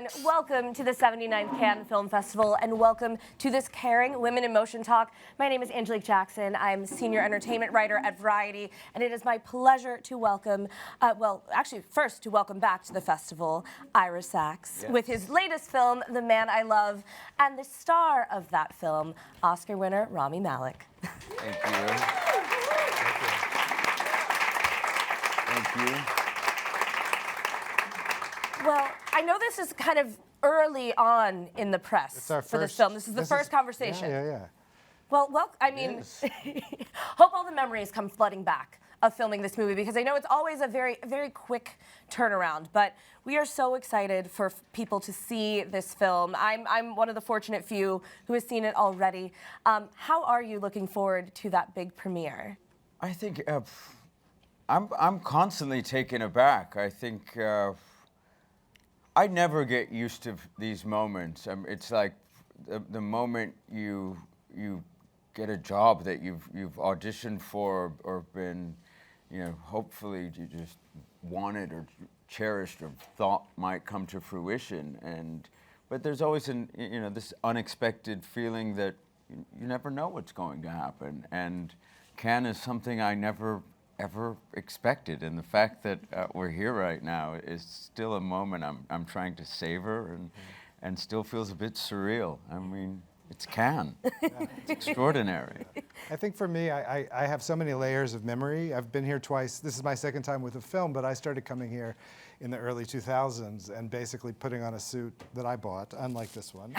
everyone. Welcome to the 79th Cannes Film Festival, and welcome to this Kering Women in Motion Talk. My name is Angelique Jackson. I'm senior entertainment writer at Variety, and it is my pleasure to welcome, first to welcome back to the festival, Ira Sachs, with his latest film, The Man I Love, and the star of that film, Oscar winner Rami Malek. Thank you. Thank you. Well, I know this is kind of early on in the press for this film. This is the first conversation. Yeah. Well, I mean, hope all the memories come flooding back of filming this movie, because I know it's always a very, very quick turnaround. But we are so excited for people to see this film. I'm one of the fortunate few who has seen it already. How are you looking forward to that big premiere? I think I'm constantly taken aback. I think I never get used to these moments. It's like the moment you get a job that you've auditioned for or been, hopefully you just wanted or cherished or thought might come to fruition. But there's always this unexpected feeling that you never know what's going to happen. And Cannes is something I never ever expected, and the fact that we're here right now is still a moment I'm trying to savor and still feels a bit surreal. I mean, it's Cannes. It's extraordinary. I think for me, I have so many layers of memory. I've been here twice. This is my second time with a film, but I started coming here in the early 2000s and basically putting on a suit that I bought, unlike this one,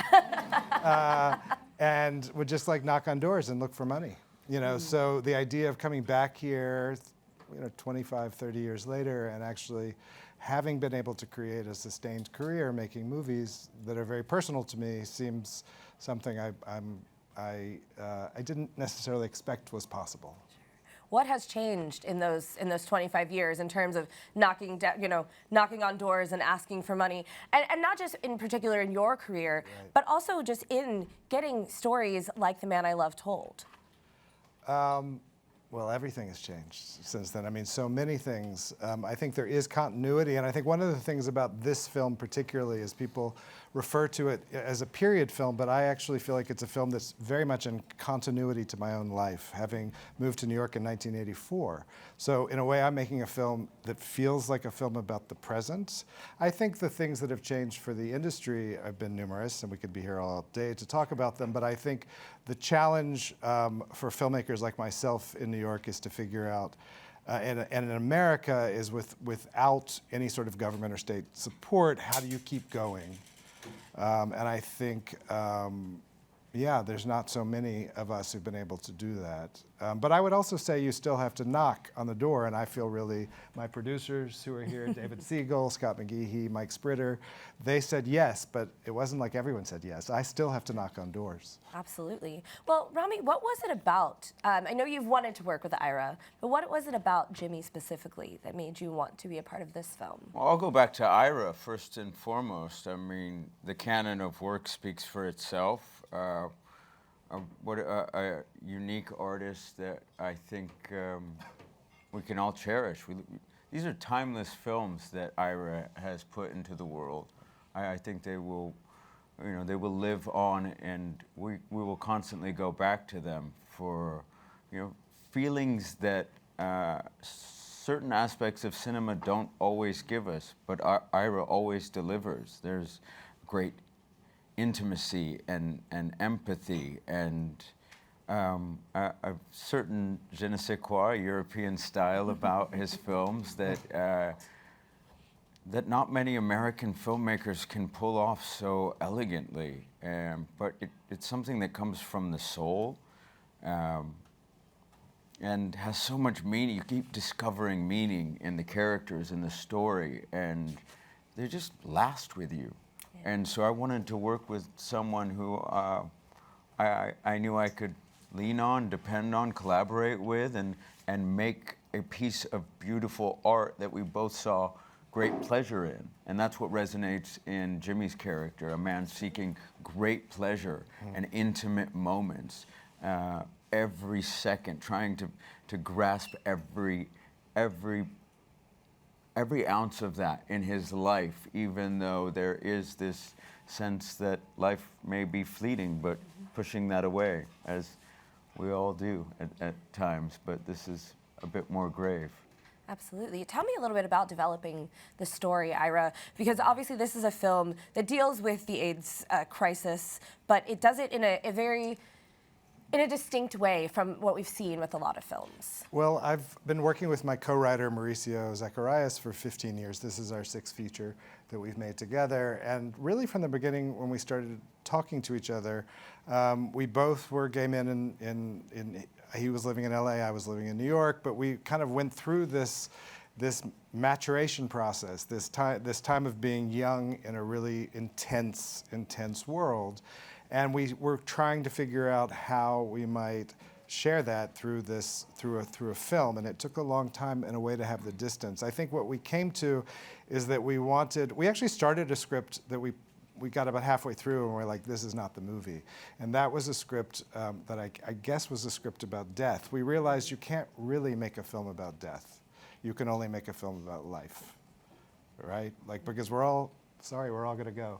and would just like knock on doors and look for money. So the idea of coming back here, 25, 30 years later, and actually having been able to create a sustained career making movies that are very personal to me seems something I didn't necessarily expect was possible. What has changed in those 25 years in terms of knocking on doors and asking for money, and not just in particular in your career, but also just in getting stories like The Man I Love told? Well, everything has changed since then. I mean, so many things. I think there is continuity, and I think one of the things about this film particularly is people refer to it as a period film, but I actually feel like it's a film that's very much in continuity to my own life, having moved to New York in 1984. So in a way, I'm making a film that feels like a film about the present. I think the things that have changed for the industry have been numerous, and we could be here all day to talk about them, but I think the challenge for filmmakers like myself in New York is to figure out, and in America is without any sort of government or state support, how do you keep going? And I think, there's not so many of us who've been able to do that. But I would also say you still have to knock on the door, and I feel really, my producers who are here, David Siegel, Scott McGeehee, Mike Spritter, they said yes, but it wasn't like everyone said yes. I still have to knock on doors. Absolutely. Well, Rami, what was it about? I know you've wanted to work with Ira, but what was it about Jimmy specifically that made you want to be a part of this film? Well, I'll go back to Ira first and foremost. I mean, the canon of work speaks for itself. What a unique artist that I think we can all cherish. These are timeless films that Ira has put into the world. I think they will, they will live on, and we will constantly go back to them for, feelings that certain aspects of cinema don't always give us, but Ira always delivers. There's great intimacy and empathy and a certain je ne sais quoi European style about his films that not many American filmmakers can pull off so elegantly. But it's something that comes from the soul and has so much meaning. You keep discovering meaning in the characters, in the story, and they just last with you. And so I wanted to work with someone who I knew I could lean on, depend on, collaborate with, and make a piece of beautiful art that we both saw great pleasure in. And that's what resonates in Jimmy's character, a man seeking great pleasure and intimate moments, every second, trying to grasp every every ounce of that in his life, even though there is this sense that life may be fleeting, but pushing that away, as we all do at times. But this is a bit more grave. Absolutely. Tell me a little bit about developing the story, Ira, because obviously this is a film that deals with the AIDS crisis, but it does it in a distinct way from what we've seen with a lot of films. Well, I've been working with my co-writer Mauricio Zacharias for 15 years. This is our 6th feature that we've made together. And really from the beginning, when we started talking to each other, we both were gay men he was living in LA, I was living in New York, but we kind of went through this maturation process, this time of being young in a really intense world. And we were trying to figure out how we might share that through a film, and it took a long time in a way to have the distance. I think what we came to is that we actually started a script that we got about halfway through and we're like, this is not the movie. And that was a script that I guess was a script about death. We realized you can't really make a film about death. You can only make a film about life, right? Like, because we're all gonna go,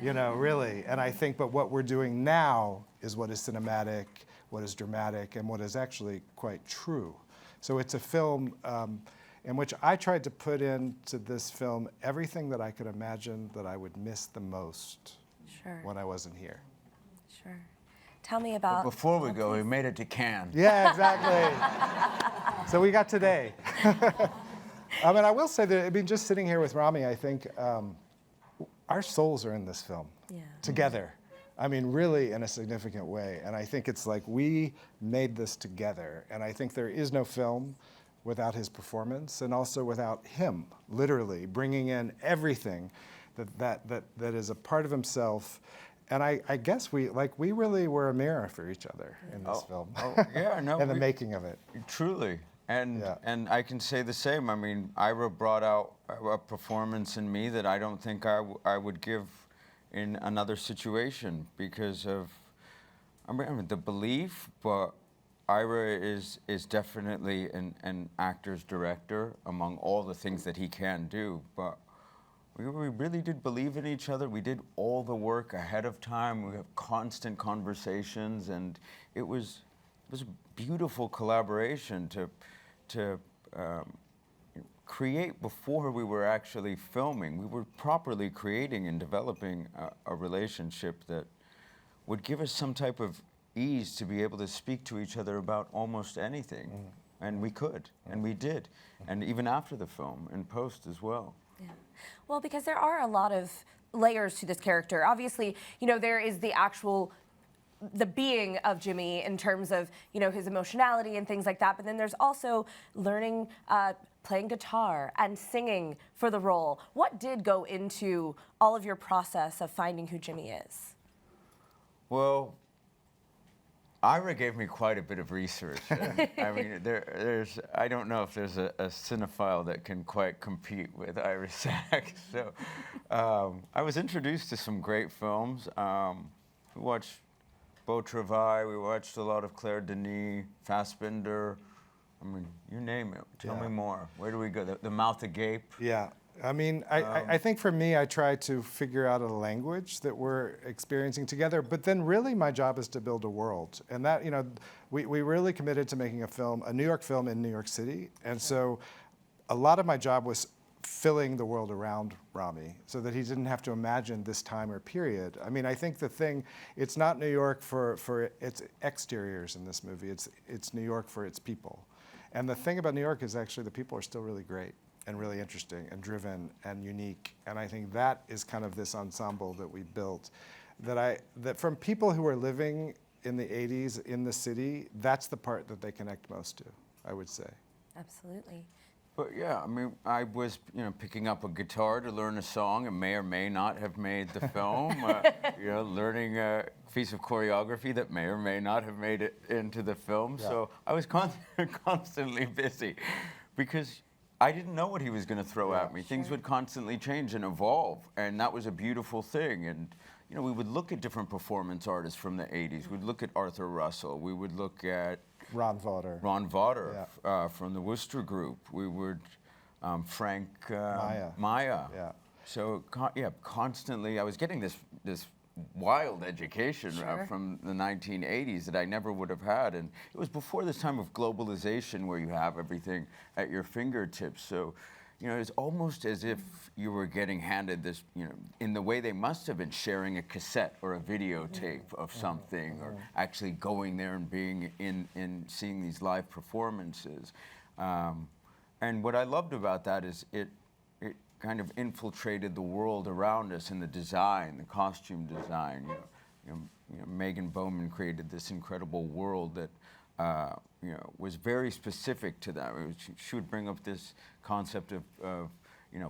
you know, really. And I think, but what we're doing now is what is cinematic, what is dramatic, and what is actually quite true. So it's a film in which I tried to put into this film everything that I could imagine that I would miss the most when I wasn't here. Sure. Tell me about... But before we go, we made it to Cannes. Yeah, exactly. So we got today. I mean, I will say that, I mean, just sitting here with Rami, I think our souls are in this film together. I mean, really in a significant way. And I think it's like we made this together. And I think there is no film without his performance, and also without him, literally bringing in everything that is a part of himself. And I guess we really were a mirror for each other in this film. Yeah, no. And the making of it. Truly. And I can say the same. I mean, Ira brought out a performance in me that I don't think I would give in another situation because of, I mean the belief, but Ira is definitely an actor's director among all the things that he can do, but we really did believe in each other. We did all the work ahead of time. We have constant conversations, and it was a beautiful collaboration to create before we were actually filming. We were properly creating and developing a relationship that would give us some type of ease to be able to speak to each other about almost anything. And we could, and we did. And even after the film, in post as well. Yeah. Well, because there are a lot of layers to this character. Obviously, you know, there is the being of Jimmy in terms of, you know, his emotionality and things like that, but then there's also learning, playing guitar and singing for the role. What did go into all of your process of finding who Jimmy is? Well, Ira gave me quite a bit of research. I mean, I don't know if there's a cinephile that can quite compete with Ira Sachs. So I was introduced to some great films. We watched Beau Travail, we watched a lot of Claire Denis, Fassbinder. I mean, you name it. Tell me more. Where do we go? The Mouth Agape? Yeah. I mean, I think for me, I try to figure out a language that we're experiencing together, but then really my job is to build a world. And that, you know, we really committed to making a New York film in New York City. And so a lot of my job was filling the world around Rami so that he didn't have to imagine this time or period. I mean, I think it's not New York for its exteriors in this movie, it's New York for its people. And the thing about New York is actually the people are still really great and really interesting and driven and unique. And I think that is kind of this ensemble that we built, that from people who are living in the 80s in the city, that's the part that they connect most to, I would say. Absolutely. But yeah, I mean, I was, you know, picking up a guitar to learn a song and may or may not have made the film. You know, learning a piece of choreography that may or may not have made it into the film. Yeah. So I was constantly busy because I didn't know what he was going to throw at me. Sure. Things would constantly change and evolve, and that was a beautiful thing. And you know, we would look at different performance artists from the 80s. We'd look at Arthur Russell. We would look at Ron Vawter. From the Wooster Group. We would Frank Maya. Yeah. So constantly I was getting this wild education from the 1980s that I never would have had, and it was before this time of globalization where you have everything at your fingertips. So, it's almost as if you were getting handed this, in the way they must have been sharing a cassette or a videotape of something, or actually going there and being in seeing these live performances. And what I loved about that is it kind of infiltrated the world around us in the design, the costume design. Megan Bowman created this incredible world that was very specific to that. She would bring up this concept of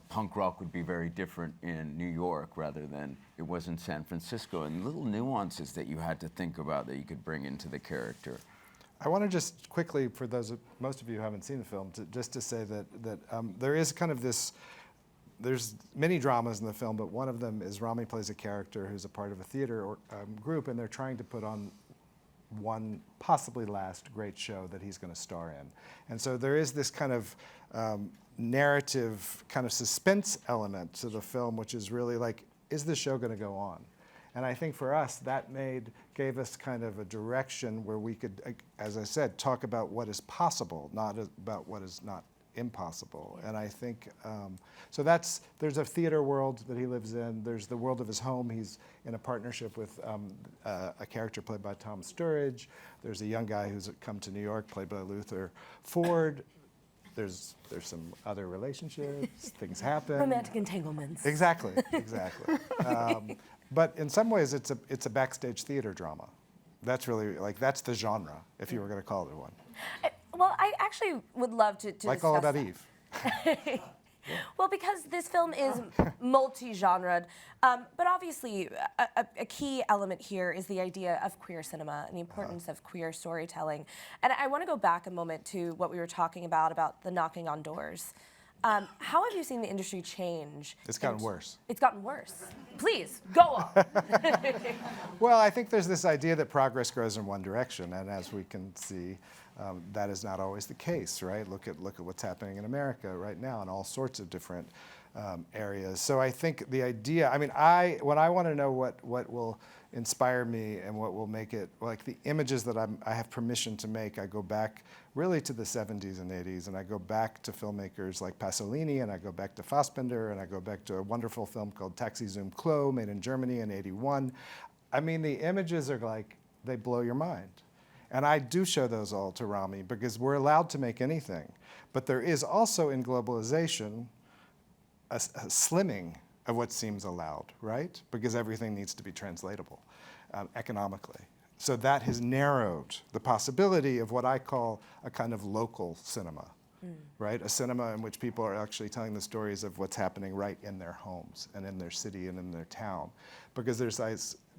punk rock would be very different in New York rather than it was in San Francisco, and little nuances that you had to think about that you could bring into the character. I want to just quickly, for most of you who haven't seen the film, just to say that there is kind of this. There's many dramas in the film, but one of them is Rami plays a character who's a part of a theater group, and they're trying to put on one possibly last great show that he's going to star in. And so there is this kind of narrative, kind of suspense element to the film, which is really like, is the show going to go on? And I think for us, that gave us kind of a direction where we could, as I said, talk about what is possible, not about what is not impossible. And I think, so there's a theater world that he lives in. There's the world of his home. He's in a partnership with a character played by Tom Sturridge. There's a young guy who's come to New York, played by Luther Ford. There's some other relationships, things happen. Romantic entanglements. Exactly. But in some ways, it's a backstage theater drama. That's really, that's the genre, if you were going to call it one. Well, I actually would love to like All About Eve. Well, because this film is multi-genred, but obviously a key element here is the idea of queer cinema and the importance of queer storytelling. And I want to go back a moment to what we were talking about the knocking on doors. How have you seen the industry change? It's gotten worse. It's gotten worse. Please, go on. Well, I think there's this idea that progress grows in one direction, and as we can see, that is not always the case, right? Look at what's happening in America right now in all sorts of different areas. So I think the idea, when I want to know what will inspire me and what will make it, like the images that I have permission to make, I go back really to the 70s and 80s, and I go back to filmmakers like Pasolini, and I go back to Fassbinder, and I go back to a wonderful film called Taxi Zoom Klo, made in Germany in '81. The images are like, they blow your mind. And I do show those all to Rami because we're allowed to make anything. But there is also in globalization a slimming of what seems allowed, right? Because everything needs to be translatable economically. So that has narrowed the possibility of what I call a kind of local cinema, right? A cinema in which people are actually telling the stories of what's happening right in their homes and in their city and in their town. Because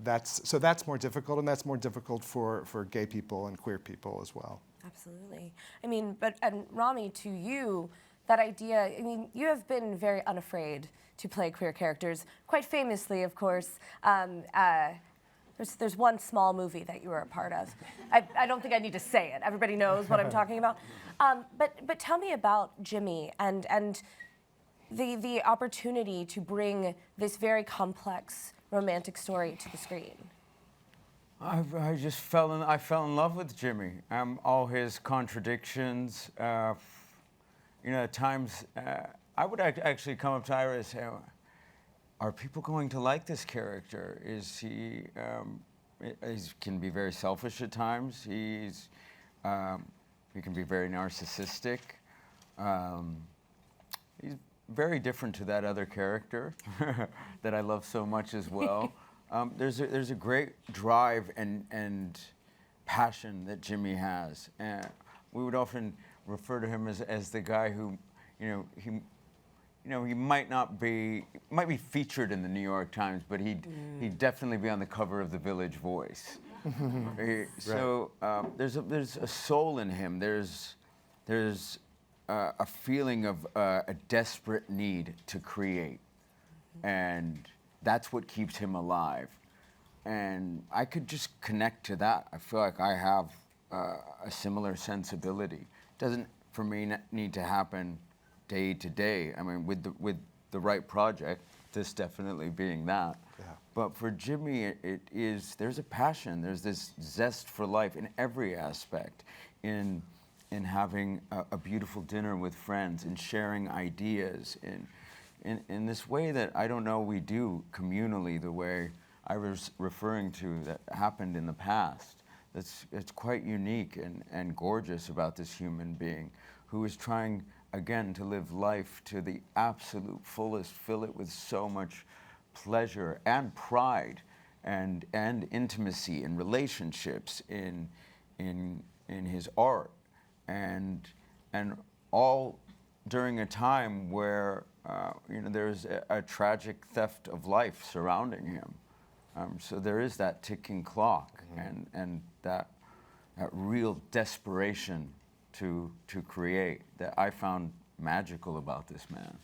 that's more difficult, and that's more difficult for gay people and queer people as well. Absolutely. And Rami, to you, that idea, you have been very unafraid to play queer characters. Quite famously, of course, there's one small movie that you were a part of. I don't think I need to say it. Everybody knows what I'm talking about. But tell me about Jimmy and the opportunity to bring this very complex romantic story to the screen. I just fell in love with Jimmy. All his contradictions. At times, I would actually come up to Ira and say, are people going to like this character? Is he can be very selfish at times. He can be very narcissistic. He's very different to that other character that I love so much as well. There's a great drive and passion that Jimmy has. We would often refer to him as the guy who, he might be featured in the New York Times, but he'd definitely be on the cover of the Village Voice. So there's a soul in him. There's a feeling of a desperate need to create, and that's what keeps him alive. And I could just connect to that. I feel like I have a similar sensibility. It doesn't, for me, need to happen day to day. I mean, with the right project, this definitely being that. Yeah. But for Jimmy, there's a passion, there's this zest for life in every aspect, in having a beautiful dinner with friends, in sharing ideas, in this way that I don't know we do communally, the way I was referring to that happened in the past. It's quite unique and gorgeous about this human being who is trying, again, to live life to the absolute fullest, fill it with so much pleasure and pride and intimacy and relationships in his art, and all during a time where there's a tragic theft of life surrounding him. So there is that ticking clock, and that real desperation to create that I found magical about this man.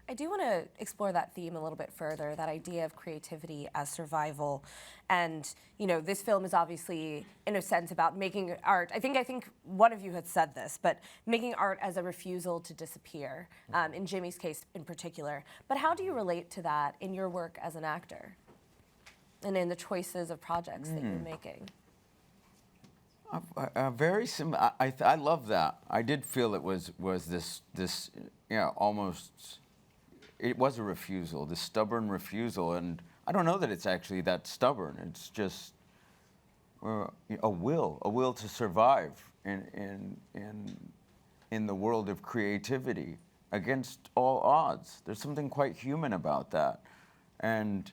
I do want to explore that theme a little bit further, that idea of creativity as survival. And, this film is obviously, in a sense, about making art. I think one of you had said this, but making art as a refusal to disappear, in Jimmy's case in particular. But how do you relate to that in your work as an actor and in the choices of projects that you're making? Very similar. I love that. I did feel it was this almost. It was a refusal, this stubborn refusal, and I don't know that it's actually that stubborn. It's just a will to survive in the world of creativity against all odds. There's something quite human about that, and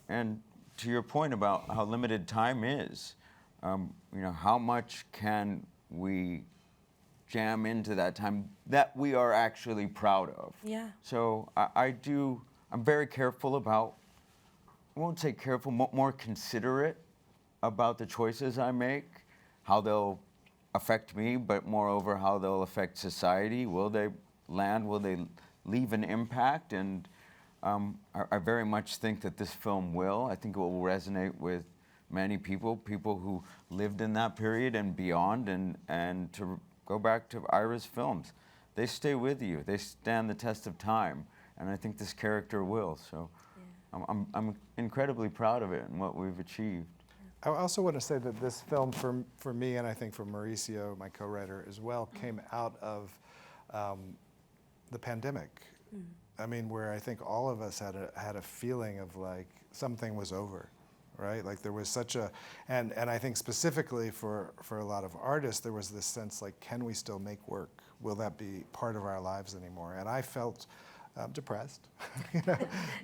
to your point about how limited time is, how much can we jam into that time that we are actually proud of? Yeah. So I'm very careful about, I won't say careful, more considerate about the choices I make, how they'll affect me, but moreover, how they'll affect society. Will they land? Will they leave an impact? And I very much think that this film will. I think it will resonate with many people who lived in that period and beyond, and to go back to Ira's films. They stay with you. They stand the test of time, and I think this character will. So yeah. I'm incredibly proud of it and what we've achieved. I also want to say that this film, for me, and I think for Mauricio, my co-writer as well, came out of the pandemic. I mean, where I think all of us had a feeling of like something was over. Right, like there was such a, and I think specifically for a lot of artists, there was this sense like, can we still make work? Will that be part of our lives anymore? And I felt depressed,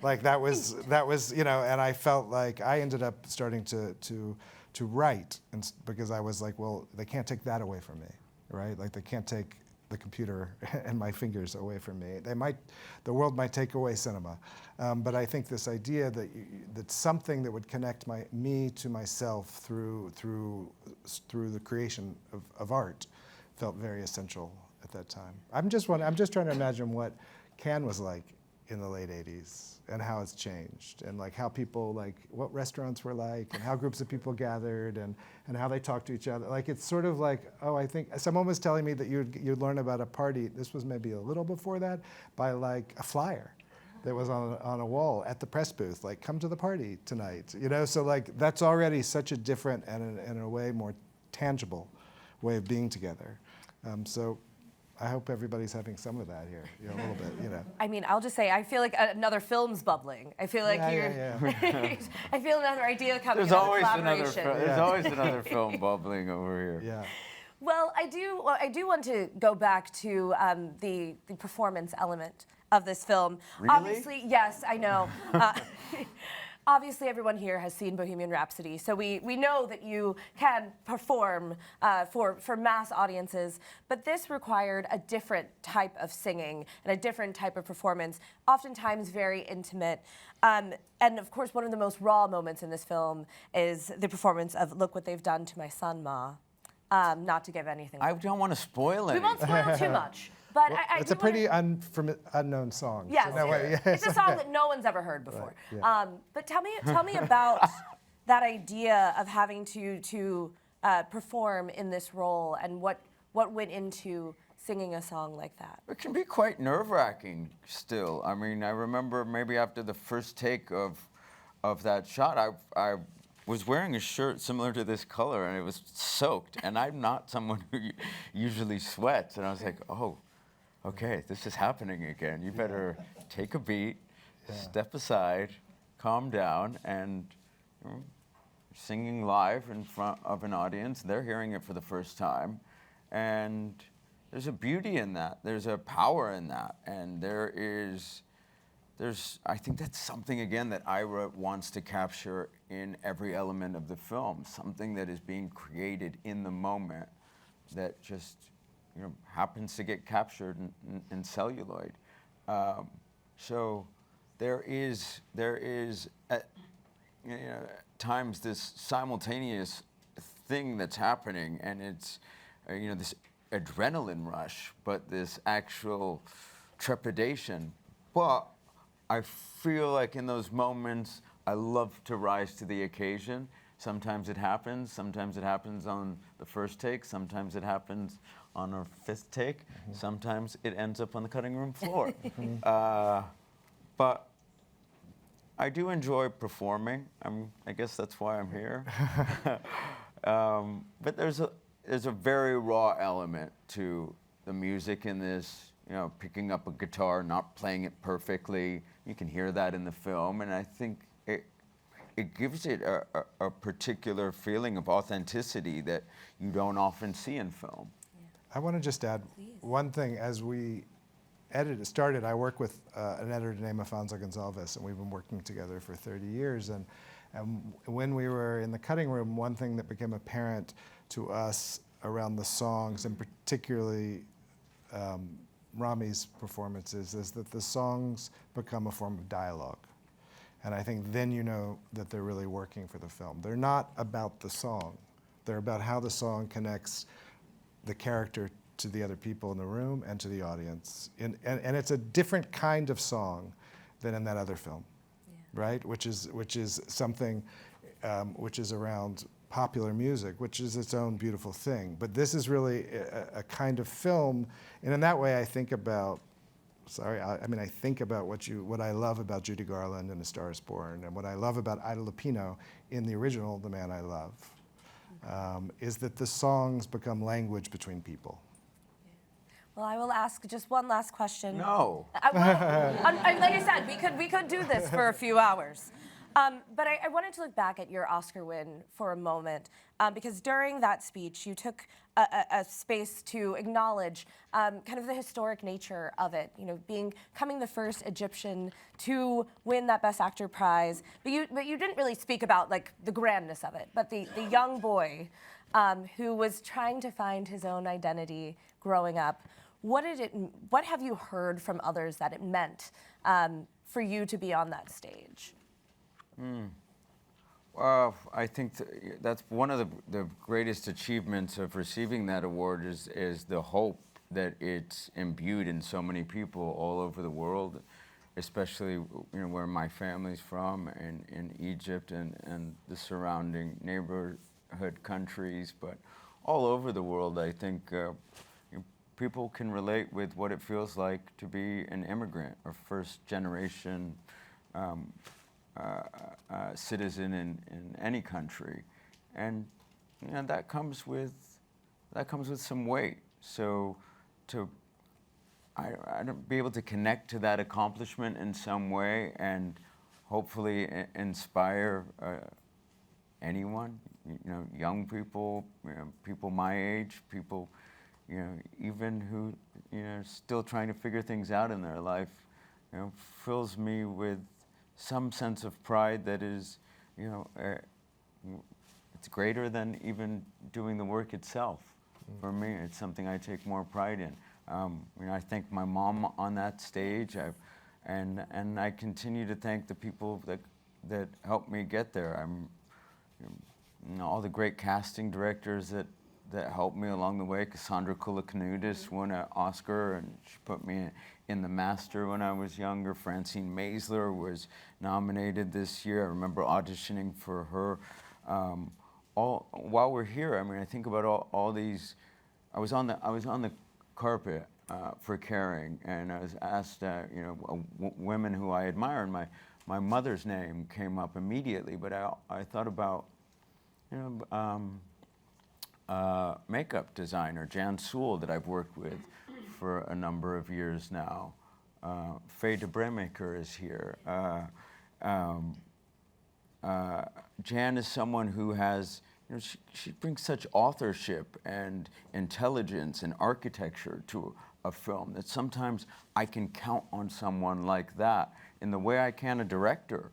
like that was, and I felt like I ended up starting to write, and because I was like, well, they can't take that away from me, right? Like they can't take the computer and my fingers away from me. The world might take away cinema, but I think this idea that something that would connect me to myself through the creation of art felt very essential at that time. I'm just trying to imagine what Cannes was like in the late '80s and how it's changed, and like how people, like what restaurants were like, and how groups of people gathered, and how they talked to each other. Like it's sort of like, oh, I think someone was telling me that you'd learn about a party. This was maybe a little before that, by like a flyer that was on a wall at the press booth, like come to the party tonight. So like that's already such a different and in a way more tangible way of being together. So I hope everybody's having some of that here, a little bit, I mean, I'll just say, I feel like another film's bubbling. I feel like I feel another idea coming. There's always another film bubbling over here. Yeah. Well, I do want to go back to the performance element of this film. Really? Obviously, yes, I know. Obviously, everyone here has seen Bohemian Rhapsody, so we know that you can perform for mass audiences, but this required a different type of singing and a different type of performance, oftentimes very intimate. And of course, one of the most raw moments in this film is the performance of "Look What They've Done to My Son, Ma." Not to give anything away. I don't want to spoil it. We won't spoil too much. But Well, it's a pretty unknown song. Yes, so it's a song that no one's ever heard before. Right, yeah. But tell me about that idea of having to perform in this role, and what what went into singing a song like that? It can be quite nerve-wracking still. I mean, I remember maybe after the first take of that shot, I was wearing a shirt similar to this color, and it was soaked. And I'm not someone who usually sweats. And I was like, oh, okay, this is happening again. You better take a beat, step aside, calm down, and singing live in front of an audience. They're hearing it for the first time. And there's a beauty in that. There's a power in that. And I think that's something, again, that Ira wants to capture in every element of the film, something that is being created in the moment that just, happens to get captured in celluloid. So there is at times this simultaneous thing that's happening, and it's, this adrenaline rush, but this actual trepidation. But I feel like in those moments, I love to rise to the occasion. Sometimes it happens on the first take, sometimes it happens on our fifth take, sometimes it ends up on the cutting room floor. But I do enjoy performing. I guess that's why I'm here. But there's a very raw element to the music in this. Picking up a guitar, not playing it perfectly. You can hear that in the film, and I think it gives it a particular feeling of authenticity that you don't often see in film. I want to just add one thing. As we started, I work with an editor named Afonso Gonçalves, and we've been working together for 30 years. And when we were in the cutting room, one thing that became apparent to us around the songs, and particularly Rami's performances, is that the songs become a form of dialogue. And I think then you know that they're really working for the film. They're not about the song. They're about how the song connects the character to the other people in the room and to the audience. And it's a different kind of song than in that other film, right? Which is something which is around popular music, which is its own beautiful thing. But this is really a kind of film, and in that way I think about, I think about what I love about Judy Garland in A Star Is Born, and what I love about Ida Lupino in the original The Man I Love, is that the songs become language between people. Well, I will ask just one last question. No. Like I said, we could do this for a few hours. But I wanted to look back at your Oscar win for a moment, because during that speech, you took a space to acknowledge kind of the historic nature of it, becoming the first Egyptian to win that Best Actor prize. But you didn't really speak about like the grandness of it, but the young boy who was trying to find his own identity growing up. What have you heard from others that it meant for you to be on that stage? Well, I think that's one of the greatest achievements of receiving that award is the hope that it's imbued in so many people all over the world, especially where my family's from, in Egypt and the surrounding neighborhood countries, but all over the world. I think people can relate with what it feels like to be an immigrant or first generation citizen in any country, and that comes with some weight. So to be able to connect to that accomplishment in some way, and hopefully inspire anyone, young people, people my age, people even who still trying to figure things out in their life, fills me with some sense of pride that is, it's greater than even doing the work itself. For me, it's something I take more pride in. I thank my mom on that stage, and I continue to thank the people that helped me get there. All the great casting directors that helped me along the way. Cassandra Koulikoudis won an Oscar, and she put me in The Master when I was younger. Francine Maisler was nominated this year. I remember auditioning for her. While we're here, I think about all these I was on the carpet for Kering, and I was asked, women who I admire, and my mother's name came up immediately. But I thought about, makeup designer Jan Sewell that I've worked with for a number of years now. Faye DeBremaker is here. Jan is someone who has, she brings such authorship and intelligence and architecture to a film that sometimes I can count on someone like that in the way I can a director.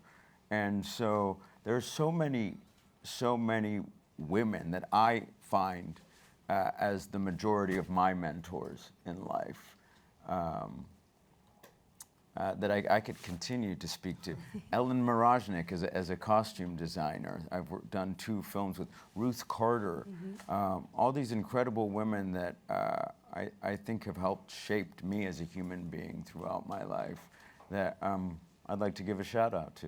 And so there's so many women that I find as the majority of my mentors in life. That I could continue to speak to. Ellen Mirojnick as a costume designer. I've done 2 films with Ruth Carter. All these incredible women that I think have helped shaped me as a human being throughout my life that I'd like to give a shout out to.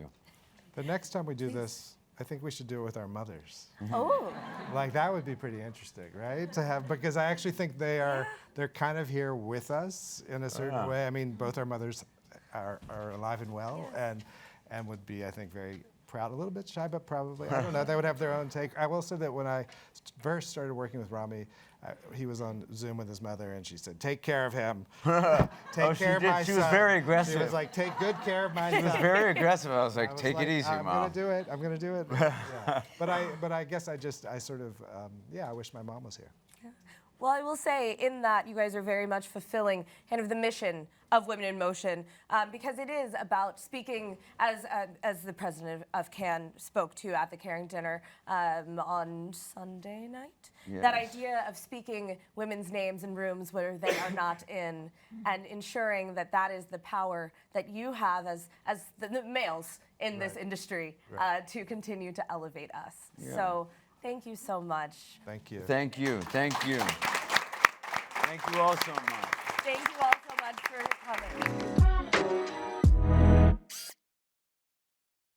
The next time we do this, I think we should do it with our mothers. Oh. Like that would be pretty interesting, right? To have, because I actually think they're kind of here with us in a certain way. I mean, both our mothers are alive and well, and would be, I think, very proud, a little bit shy, but probably, I don't know, they would have their own take. I will say that when I first started working with Rami, he was on Zoom with his mother, and she said, "Take care of him. Take care of my son." She was very aggressive. She was like, "Take good care of my son." She was very aggressive. I was like, "Take it easy, I'm Mom." I'm gonna do it. Yeah. But I guess I sort of, I wish my mom was here. Yeah. Well, I will say in that you guys are very much fulfilling kind of the mission of Women in Motion, because it is about speaking, as the president of Cannes spoke to at the Kering dinner on Sunday night. Yes. That idea of speaking women's names in rooms where they are not in, and ensuring that that is the power that you have as the males in this industry to continue to elevate us. Yeah. So thank you so much. Thank you. Thank you. Thank you. Thank you all so much. Thank you all so much for coming.